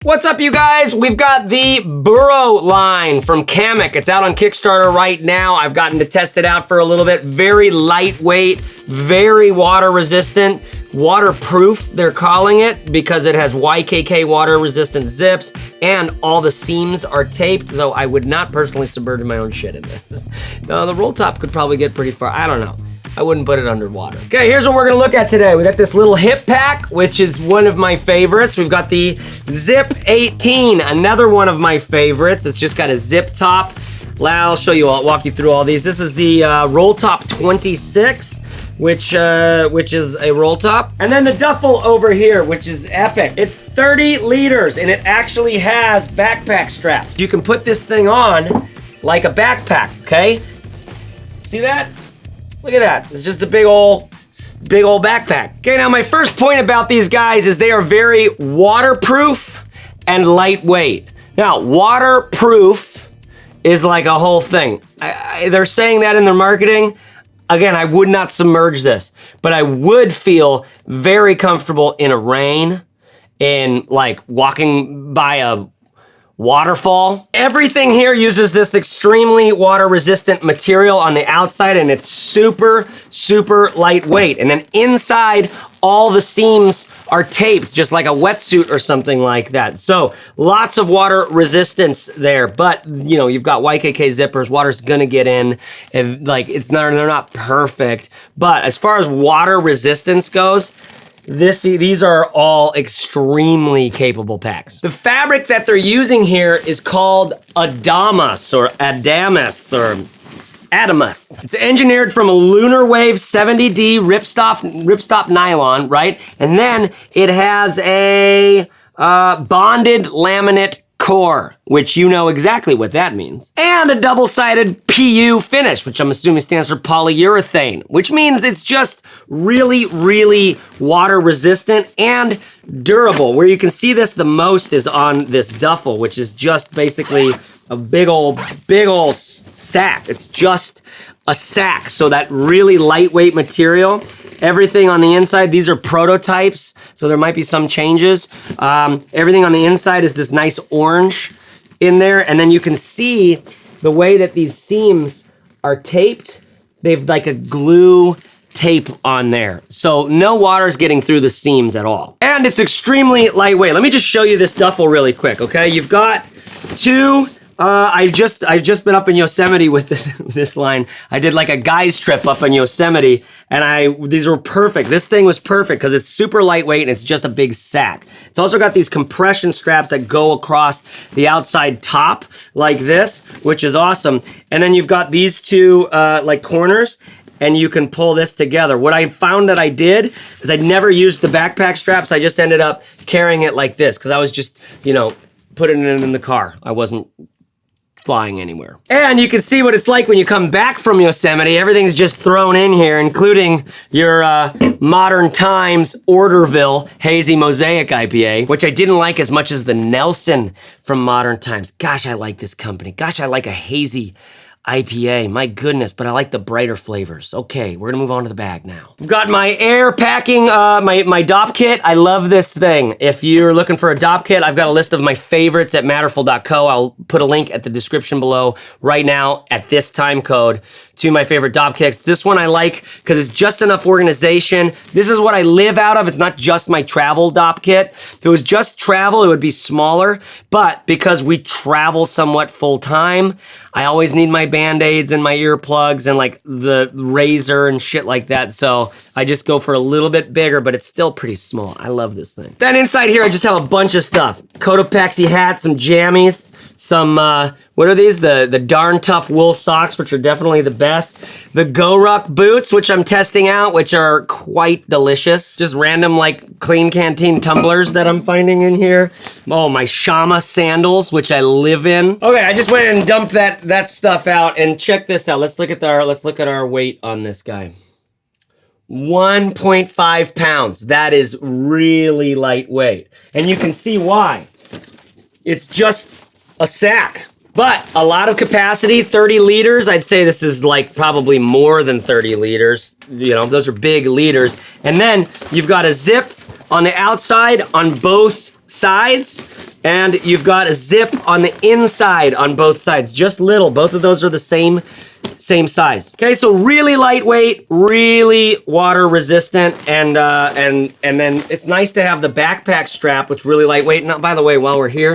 What's up, you guys? We've got the Burro line from KAMMOK. It's out on Kickstarter right now. I've gotten to test it out for a little bit. Very lightweight, very water resistant, waterproof, they're calling it, because it has YKK water resistant zips and all the seams are taped, though I would not personally submerge my own shit in this. The roll top could probably get pretty far. I don't know. I wouldn't put it underwater. Okay, here's what we're gonna look at today. We got this little hip pack, which is one of my favorites. We've got the Zip 18, another one of my favorites. It's just got a zip top. I'll show you, I'll walk you through all these. This is the Roll Top 26, which is a roll top. And then the duffel over here, which is epic. It's 30 liters, and it actually has backpack straps. You can put this thing on like a backpack, okay? See that? Look at that, it's just a big old backpack. Okay, now my first point about these guys is they are very waterproof and lightweight. Now, waterproof is like a whole thing. They're saying that in their marketing. Again, I would not submerge this, but I would feel very comfortable in a rain, in like walking by a waterfall. Everything here uses this extremely water resistant material on the outside, and it's super, super lightweight. And then inside, all the seams are taped, just like a wetsuit or something like that. So lots of water resistance there, but you know, you've got YKK zippers, water's gonna get in. If, like, they're not perfect, but as far as water resistance goes, these are all extremely capable packs. The fabric that they're using here is called Adamas or Adamus. It's engineered from a Lunar Wave 70D ripstop nylon, right? And then it has a bonded laminate core, which you know exactly what that means. And a double-sided PU finish, which I'm assuming stands for polyurethane, which means it's just really, really water resistant and durable. Where you can see this the most is on this duffel, which is just basically a big old sack. It's just a sack, so that really lightweight material. Everything on the inside, these are prototypes, so there might be some changes. Everything on the inside is this nice orange in there, and then you can see the way that these seams are taped. They've like a glue tape on there, so no water's getting through the seams at all. And it's extremely lightweight. Let me just show you this duffel really quick, okay? You've got two. I've just been up in Yosemite with this line. I did like a guy's trip up in Yosemite, and these were perfect. This thing was perfect because it's super lightweight and it's just a big sack. It's also got these compression straps that go across the outside top like this, which is awesome. And then you've got these two like corners, and you can pull this together. What I found that I did is I'd never used the backpack straps. I just ended up carrying it like this because I was just, you know, putting it in the car. I wasn't flying anywhere. And you can see what it's like when you come back from Yosemite. Everything's just thrown in here, including your Modern Times Orderville Hazy Mosaic IPA, which I didn't like as much as the Nelson from Modern Times. Gosh, I like this company. Gosh, I like a hazy IPA, my goodness, but I like the brighter flavors. Okay, we're gonna move on to the bag now. I've got my air packing, my DOPP kit. I love this thing. If you're looking for a DOPP kit, I've got a list of my favorites at matterful.co. I'll put a link at the description below right now at this time code to my favorite DOPP kits. This one I like because it's just enough organization. This is what I live out of. It's not just my travel DOPP kit. If it was just travel, it would be smaller, but because we travel somewhat full time, I always need my Band-Aids and my earplugs and like the razor and shit like that. So I just go for a little bit bigger, but it's still pretty small. I love this thing. Then inside here, I just have a bunch of stuff. Cotopaxi hats, some jammies, some, what are these? The Darn Tough wool socks, which are definitely the best. The GoRuck boots, which I'm testing out, which are quite delicious. Just random, like, clean canteen tumblers that I'm finding in here. Oh, my Shama Sandals, which I live in. Okay, I just went and dumped that stuff out, and check this out. Let's look at our weight on this guy. 1.5 pounds. That is really lightweight. And you can see why. It's just a sack, but a lot of capacity, 30 liters. I'd say this is like probably more than 30 liters. You know, those are big liters. And then you've got a zip on the outside on both sides. And you've got a zip on the inside on both sides, just little. Both of those are the same size. Okay, so really lightweight, really water resistant, and then it's nice to have the backpack strap, which is really lightweight. Now, by the way, while we're here,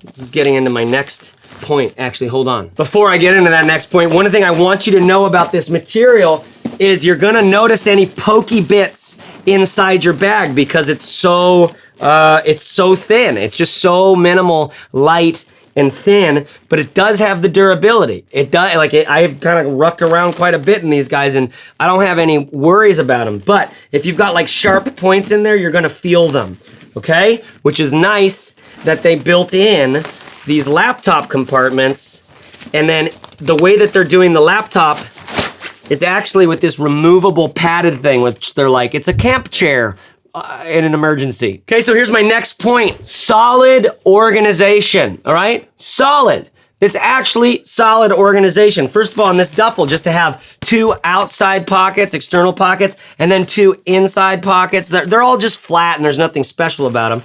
this is getting into my next point. Actually, hold on. Before I get into that next point, one thing I want you to know about this material is you're gonna notice any pokey bits inside your bag because it's so thin. It's just so minimal, light, and thin, but it does have the durability. It does, I've kind of rucked around quite a bit in these guys, and I don't have any worries about them. But if you've got like sharp points in there, you're gonna feel them, okay? Which is nice that they built in these laptop compartments, and then the way that they're doing the laptop is actually with this removable padded thing, which they're like, it's a camp chair in an emergency. Okay, so here's my next point. Solid organization, all right? Solid. It's actually solid organization. First of all, in this duffel, just to have 2 outside pockets, external pockets, and then 2 inside pockets. They're all just flat and there's nothing special about them.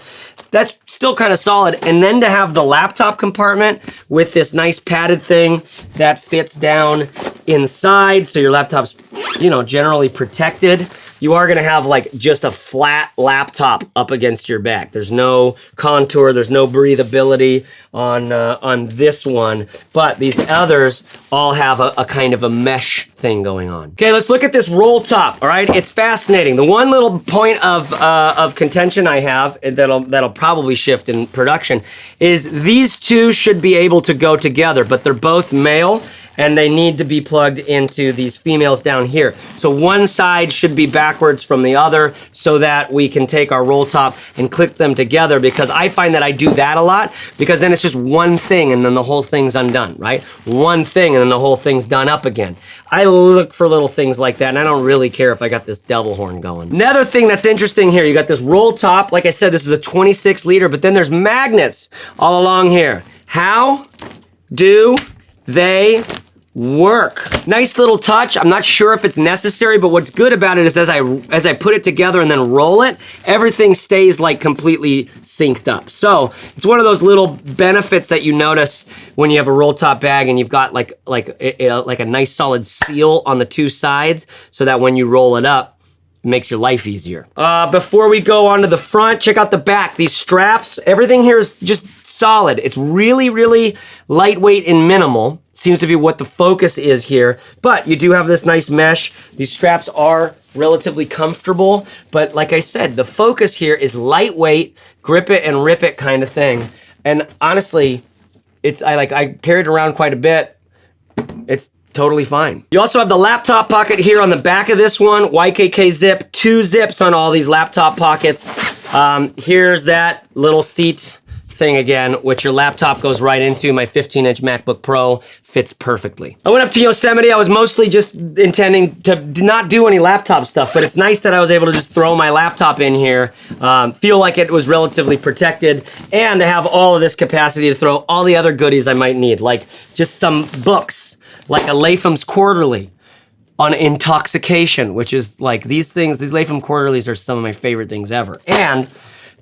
That's still kind of solid. And then to have the laptop compartment with this nice padded thing that fits down inside, so your laptop's, generally protected. You are gonna have like just a flat laptop up against your back. There's no contour, there's no breathability on this one, but these others all have a kind of a mesh thing going on. Okay, let's look at this roll top, all right? It's fascinating. The one little point of contention I have that'll probably shift in production is these two should be able to go together, but they're both male, and they need to be plugged into these females down here. So one side should be backwards from the other so that we can take our roll top and click them together, because I find that I do that a lot, because then it's just one thing and then the whole thing's undone, right? One thing and then the whole thing's done up again. I look for little things like that, and I don't really care if I got this devil horn going. Another thing that's interesting here, you got this roll top. Like I said, this is a 26 liter, but then there's magnets all along here. How do they work? Nice little touch. I'm not sure if it's necessary, but what's good about it is as I put it together and then roll it, everything stays like completely synced up. So it's one of those little benefits that you notice when you have a roll top bag and you've got like a nice solid seal on the 2 sides, so that when you roll it up, it makes your life easier. Before we go on to the front, check out the back. These straps, everything here is just solid. It's really, really lightweight and minimal. Seems to be what the focus is here, but you do have this nice mesh. These straps are relatively comfortable, but like I said, the focus here is lightweight, grip it and rip it kind of thing. And honestly, I carried it around quite a bit. It's totally fine. You also have the laptop pocket here on the back of this one. YKK zip, 2 zips on all these laptop pockets. Here's that little seat thing again, which your laptop goes right into. My 15-inch MacBook Pro fits perfectly. I went up to Yosemite. I was mostly just intending to not do any laptop stuff, but it's nice that I was able to just throw my laptop in here, feel like it was relatively protected, and to have all of this capacity to throw all the other goodies I might need, like just some books, like a Lapham's Quarterly on intoxication, which is like these Lapham Quarterlies are some of my favorite things ever. And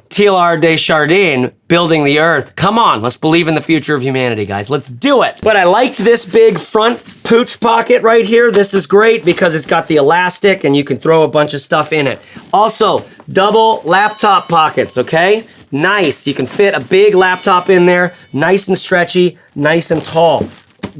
Teilhard de Chardin, Building the Earth. Come on, let's believe in the future of humanity, guys. Let's do it. But I liked this big front pooch pocket right here. This is great because it's got the elastic and you can throw a bunch of stuff in it. Also, double laptop pockets, okay? Nice, you can fit a big laptop in there, nice and stretchy, nice and tall.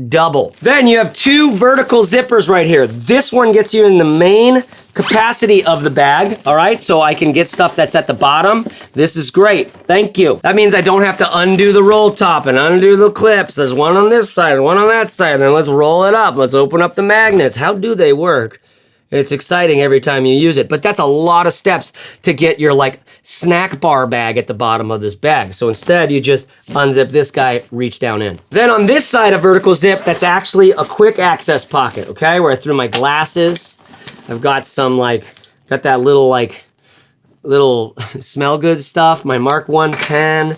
Double. Then you have 2 vertical zippers right here. This one gets you in the main capacity of the bag, all right? So I can get stuff that's at the bottom. This is great, thank you. That means I don't have to undo the roll top and undo the clips. There's one on this side, one on that side, and then let's roll it up. Let's open up the magnets. How do they work? It's exciting every time you use it, but that's a lot of steps to get your like snack bar bag at the bottom of this bag. So instead you just unzip this guy, reach down in. Then on this side of vertical zip, that's actually a quick access pocket, okay? Where I threw my glasses. I've got some got that little smell good stuff, my Mark 1 pen,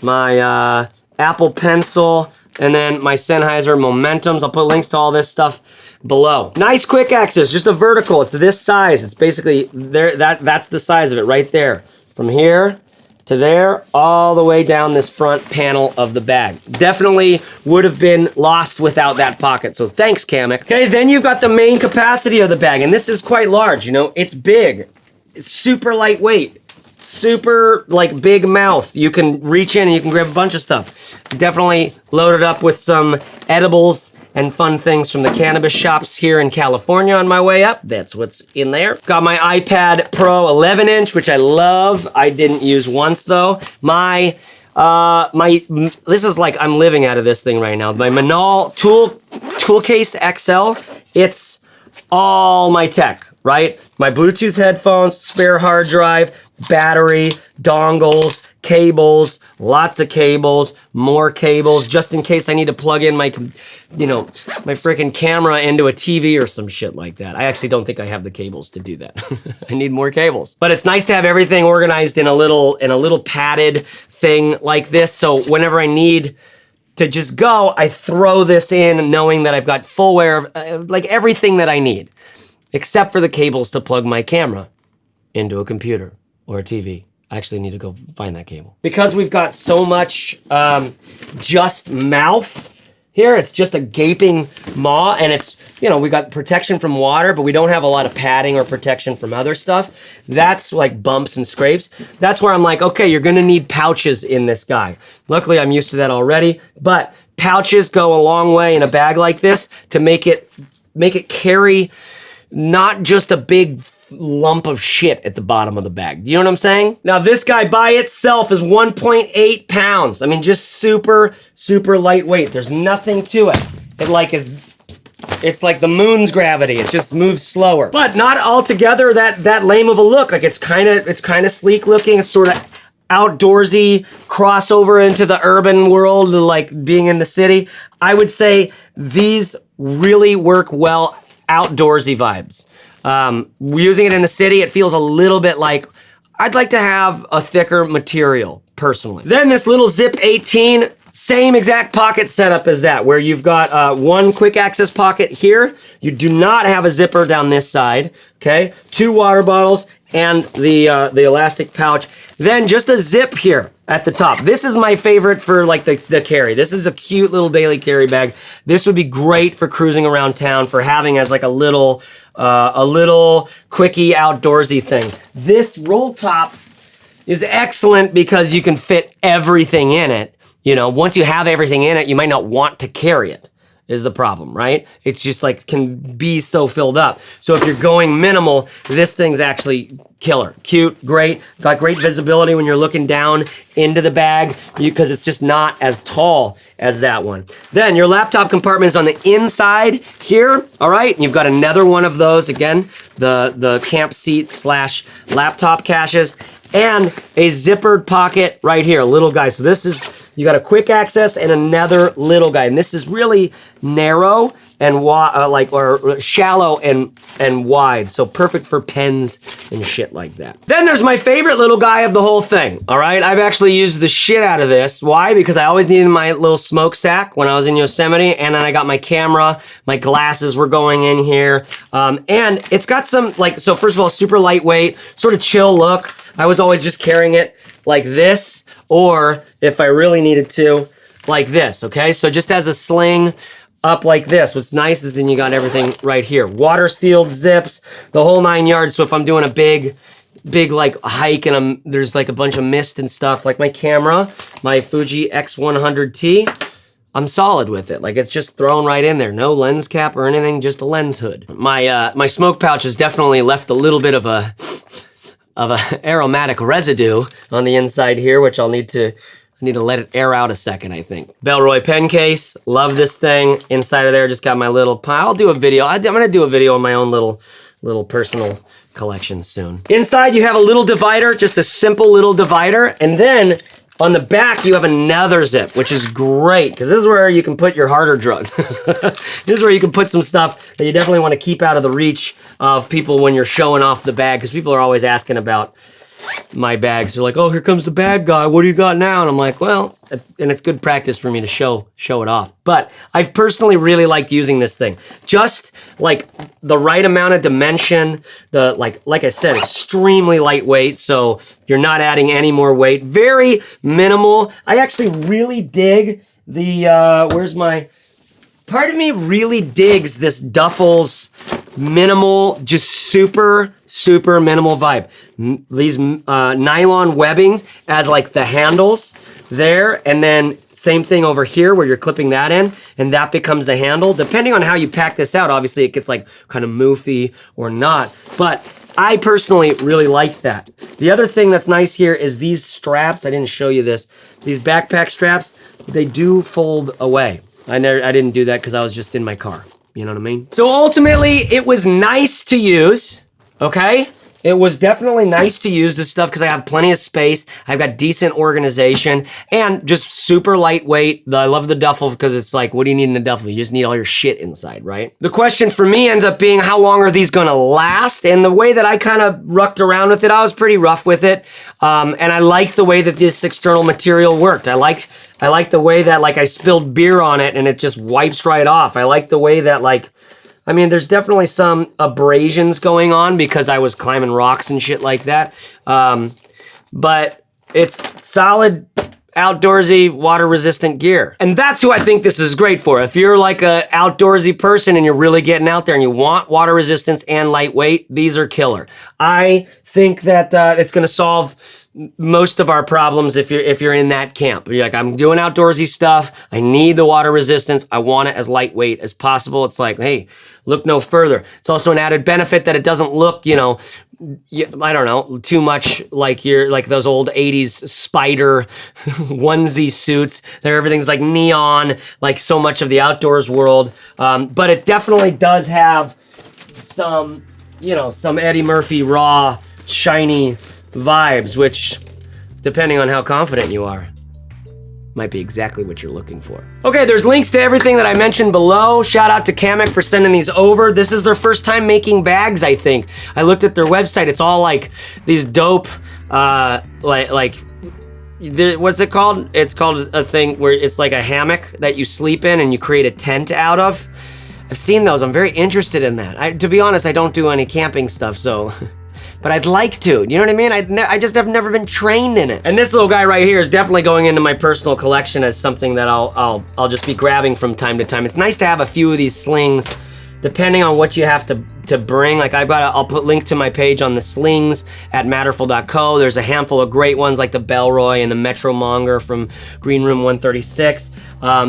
my Apple Pencil, and then my Sennheiser Momentums. I'll put links to all this stuff below. Nice quick access, just a vertical. It's this size. It's basically there. That's the size of it right there. From here to there, all the way down this front panel of the bag. Definitely would have been lost without that pocket, so thanks, KAMMOK. Okay, then you've got the main capacity of the bag, and this is quite large, you know, it's big. It's super lightweight, super, like, big mouth. You can reach in and you can grab a bunch of stuff. Definitely loaded up with some edibles and fun things from the cannabis shops here in California on my way up. That's what's in there. Got my iPad Pro 11-inch, which I love. I didn't use once though. This is like, I'm living out of this thing right now. My Minaal Toolcase XL, it's all my tech, right? My Bluetooth headphones, spare hard drive, battery, dongles, cables, lots of cables, more cables, just in case I need to plug in my, you know, my freaking camera into a TV or some shit like that. I actually don't think I have the cables to do that. I need more cables. But it's nice to have everything organized in a little padded thing like this. So whenever I need to just go, I throw this in knowing that I've got full wear of like everything that I need, except for the cables to plug my camera into a computer or a TV. I actually need to go find that cable. Because we've got so much just mouth here, it's just a gaping maw, and it's, you know, we got protection from water, but we don't have a lot of padding or protection from other stuff. That's like bumps and scrapes. That's where I'm like, okay, you're gonna need pouches in this guy. Luckily, I'm used to that already, but pouches go a long way in a bag like this to make it carry not just a big lump of shit at the bottom of the bag. Do you know what I'm saying? Now this guy by itself is 1.8 pounds. I mean, just super, super lightweight. There's nothing to it. It's like the moon's gravity. It just moves slower. But not altogether that lame of a look. Like it's kind of sleek looking. It's sort of outdoorsy, crossover into the urban world, like being in the city. I would say these really work well, outdoorsy vibes. Using it in the city, it feels a little bit like I'd like to have a thicker material, personally. Then this little Zip 18, same exact pocket setup as that, where you've got one quick access pocket here. You do not have a zipper down this side, okay? 2 water bottles and the elastic pouch. Then just a zip here at the top. This is my favorite for like the carry. This is a cute little daily carry bag. This would be great for cruising around town, for having as like a little quickie outdoorsy thing. This roll top is excellent because you can fit everything in it. You know, once you have everything in it, you might not want to carry it, is the problem, right? It's just like, can be so filled up. So if you're going minimal, this thing's actually killer. Cute, great, got great visibility when you're looking down into the bag because it's just not as tall as that one. Then your laptop compartment is on the inside here, all right? And you've got another one of those, again, the camp seat / laptop caches, and a zippered pocket right here, a little guy. So this is, you got a quick access and another little guy. And this is really narrow and or shallow and wide. So perfect for pens and shit like that. Then there's my favorite little guy of the whole thing, all right? I've actually used the shit out of this. Why? Because I always needed my little smoke sack when I was in Yosemite, and then I got my camera, my glasses were going in here. And it's got some, like, so first of all, super lightweight, sort of chill look. I was always just carrying it like this, or if I really needed to, like this, okay? So just as a sling up like this. What's nice is then you got everything right here. Water sealed zips, the whole 9 yards. So if I'm doing a big like hike and there's like a bunch of mist and stuff, like my camera, my Fuji X100F, I'm solid with it. Like it's just thrown right in there. No lens cap or anything, just a lens hood. My smoke pouch has definitely left a little bit of a aromatic residue on the inside here, which I need to let it air out a second, I think. Bellroy pen case, love this thing. Inside of there, just got my little pile. I'll do a video. I'm gonna do a video on my own little personal collection soon. Inside, you have a little divider, just a simple little divider, and then on the back, you have another zip, which is great, because this is where you can put your harder drugs. This is where you can put some stuff that you definitely want to keep out of the reach of people when you're showing off the bag, because people are always asking about my bags. They're like, oh, here comes the bag guy. What do you got now? And I'm like, well, and it's good practice for me to show it off. But I've personally really liked using this thing. Just like the right amount of dimension, like I said, extremely lightweight, so you're not adding any more weight. Very minimal. I actually really dig the, part of me really digs this Duffel's minimal, just super minimal vibe. These nylon webbings as like the handles there, and then same thing over here where you're clipping that in, and that becomes the handle. Depending on how you pack this out, obviously it gets like kind of moofy or not, but I personally really like that. The other thing that's nice here is these straps. I didn't show you this. These backpack straps, they do fold away. I didn't do that because I was just in my car. You know what I mean? So ultimately, it was nice to use, okay? It was definitely nice to use this stuff because I have plenty of space. I've got decent organization and just super lightweight. I love the duffel because it's like, what do you need in a duffel? You just need all your shit inside, right? The question for me ends up being, how long are these gonna last? And the way that I kind of rucked around with it, I was pretty rough with it. And I liked the way that this external material worked. I liked the way that like I spilled beer on it and it just wipes right off. I like the way that like, I mean, there's definitely some abrasions going on because I was climbing rocks and shit like that. But it's solid, outdoorsy, water-resistant gear. And that's who I think this is great for. If you're like a outdoorsy person and you're really getting out there and you want water resistance and lightweight, these are killer. I think that it's gonna solve most of our problems if you're in that camp. You're like, I'm doing outdoorsy stuff. I need the water resistance. I want it as lightweight as possible. It's like, hey, look no further. It's also an added benefit that it doesn't look, you know, I don't know, too much like those old 80s spider onesie suits. Everything's like neon, like so much of the outdoors world. But it definitely does have some, you know, some Eddie Murphy raw, shiny vibes, which, depending on how confident you are, might be exactly what you're looking for. Okay, there's links to everything that I mentioned below. Shout out to KAMMOK for sending these over. This is their first time making bags, I think. I looked at their website. It's all like these dope, what's it called? It's called a thing where it's like a hammock that you sleep in and you create a tent out of. I've seen those. I'm very interested in that. To be honest, I don't do any camping stuff, so... but I'd like to, you know what I mean? I just have never been trained in it. And this little guy right here is definitely going into my personal collection as something that I'll just be grabbing from time to time. It's nice to have a few of these slings, depending on what you have to bring. Like I'll put link to my page on the slings at matterful.co. There's a handful of great ones like the Bellroy and the Metro Monger from Green Room 136.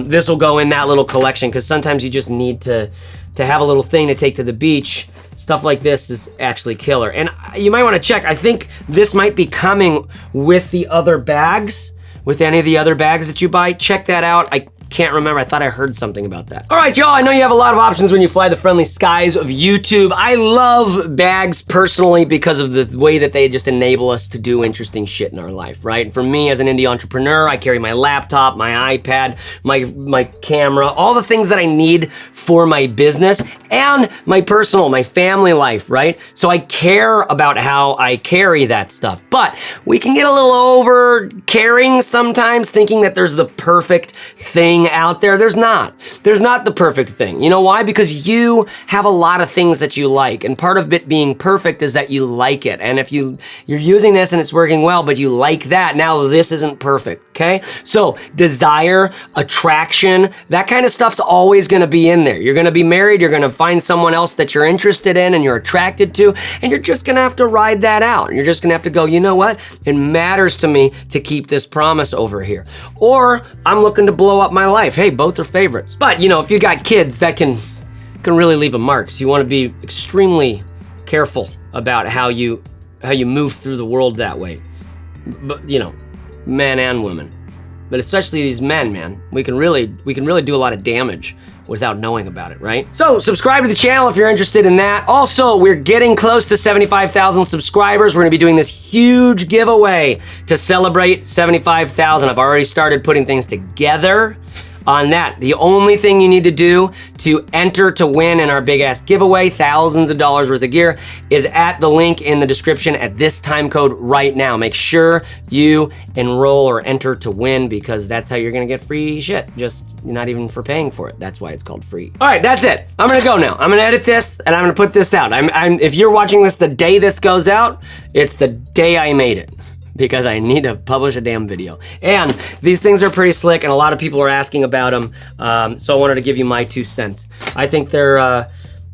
This will go in that little collection because sometimes you just need to have a little thing to take to the beach. Stuff like this is actually killer. And you might want to check. I think this might be coming with the other bags, with any of the other bags that you buy. Check that out. I can't remember. I thought I heard something about that. All right, y'all. I know you have a lot of options when you fly the friendly skies of YouTube. I love bags personally because of the way that they just enable us to do interesting shit in our life, right? For me as an indie entrepreneur, I carry my laptop, my iPad, my camera, all the things that I need for my business and my personal, my family life, right? So I care about how I carry that stuff. But we can get a little over caring sometimes, thinking that there's the perfect thing out there. There's not the perfect thing. You know why? Because you have a lot of things that you like, and part of it being perfect is that you like it. And if you're using this and it's working well, but you like that, now this isn't perfect, okay? So desire, attraction, that kind of stuff's always gonna be in there. You're gonna be married, you're gonna find someone else that you're interested in and you're attracted to, and you're just gonna have to ride that out. You're just gonna have to go, you know what? It matters to me to keep this promise over here. Or I'm looking to blow up my life. Hey, both are favorites. But you know, if you got kids, that can really leave a mark. So you want to be extremely careful about how you move through the world that way. But you know, men and women, but especially these men, man, we can really do a lot of damage without knowing about it, right? So subscribe to the channel if you're interested in that. Also, we're getting close to 75,000 subscribers. We're gonna be doing this huge giveaway to celebrate 75,000. I've already started putting things together. on that. The only thing you need to do to enter to win in our big ass giveaway, thousands of dollars worth of gear, is at the link in the description at this time code right now. Make sure you enroll or enter to win, because that's how you're gonna get free shit. Just not even for paying for it. That's why it's called free. All right, that's it. I'm gonna go now. I'm gonna edit this and I'm gonna put this out. If you're watching this the day this goes out, it's the day I made it, because I need to publish a damn video. And these things are pretty slick, and a lot of people are asking about them, so I wanted to give you my 2 cents. I think they're,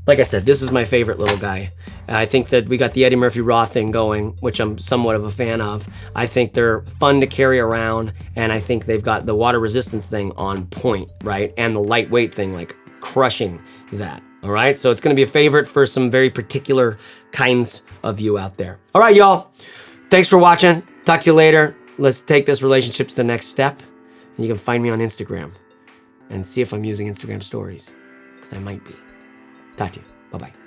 like I said, this is my favorite little guy. I think that we got the Eddie Murphy Raw thing going, which I'm somewhat of a fan of. I think they're fun to carry around, and I think they've got the water resistance thing on point, right? And the lightweight thing, like crushing that, all right? So it's gonna be a favorite for some very particular kinds of you out there. All right, y'all, thanks for watching. Talk to you later. Let's take this relationship to the next step. And you can find me on Instagram and see if I'm using Instagram stories, because I might be. Talk to you. Bye-bye.